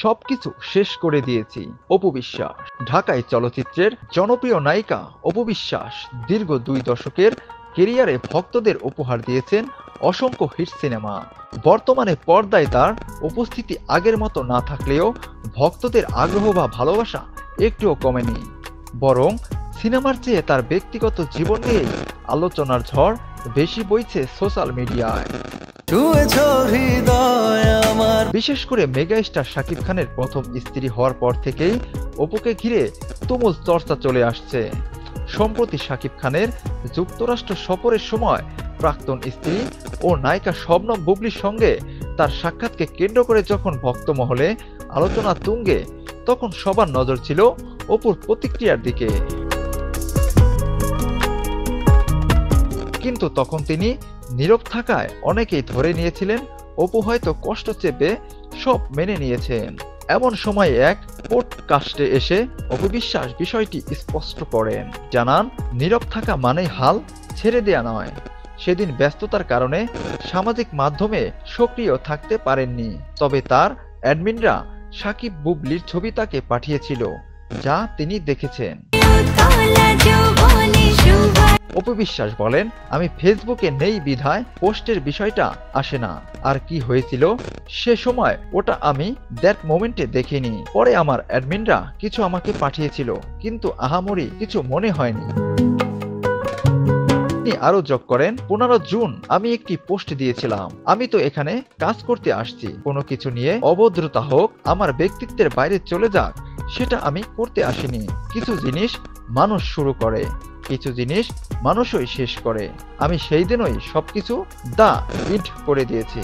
সবকিছু শেষ করে দিয়েছি। অপু বিশ্বাস। ঢাকাই চলচ্চিত্রের জনপ্রিয় নায়িকা অপু বিশ্বাস দীর্ঘ 2 দশকের কেরিয়ারে ভক্তদের উপহার দিয়েছেন অসংখ্য হিট সিনেমা। বর্তমানে পর্দায় তার উপস্থিতি আগের মতো না থাকলেও ভক্তদের আগ্রহ বা ভালোবাসা একটুও কমেনি, বরং সিনেমার চেয়ে তার ব্যক্তিগত জীবন নিয়ে আলোচনার ঝড় বেশি বইছে সোশ্যাল মিডিয়ায়। বিশেষ করে মেগা স্টার শাকিব খানের প্রথম স্ত্রী হওয়ার পর থেকেই অপুকে ঘিরে তুমুল চর্চা চলে আসছে। সম্প্রতি শাকিব খানের যুক্তরাষ্ট্র সফরের সময় প্রাক্তন স্ত্রী ও নায়িকা শবনম বুবলির সঙ্গে তার সাক্ষাৎকে কেন্দ্র করে যখন ভক্ত মহলে আলোচনা তুঙ্গে, তখন সবার নজর ছিল অপুর প্রতিক্রিয়ার দিকে। কিন্তু তখন তিনি নীরব থাকায় অনেকেই ধরে নিয়েছিলেন অপু হয়তো কষ্ট চেপে সব মেনে নিয়েছেন। এমন সময় এক পডকাস্টে এসে অপু বিশ্বাস বিষয়টি স্পষ্ট করেন, জানান নীরব থাকা মানেই হাল ছেড়ে দেয়া নয়। সেদিন ব্যস্ততার কারণে সামাজিক মাধ্যমে সক্রিয় থাকতে পারেননি, তবে তার অ্যাডমিনরা সাকিব বুবলির ছবি তাকে পাঠিয়েছিল, যা তিনি দেখেছেন। অপু বিশ্বাস বলেন, আমি ফেসবুকে নেই বিধায় পোস্টের বিষয়টা আসে না। আর কি হয়েছিল সে সময় ওটা আমি দ্যাট মোমেন্টে দেখিনি। পরে আমার অ্যাডমিনরা কিছু আমাকে পাঠিয়েছিল, কিন্তু আহামরি কিছু মনে হয়নি। আরো যোগ করেন, 15 জুন আমি একটি পোস্ট দিয়েছিলাম, আমি তো এখানে কাজ করতে আসছি, কোনো কিছু নিয়ে অভদ্রতা হোক, আমার ব্যক্তিত্বের বাইরে চলে যাক, সেটা আমি করতে আসিনি। কিছু জিনিস মানুষ শুরু করে, কিছু জিনিস মানুষই শেষ করে। আমি সেই দিনই সবকিছু দা ইট করে দিয়েছি।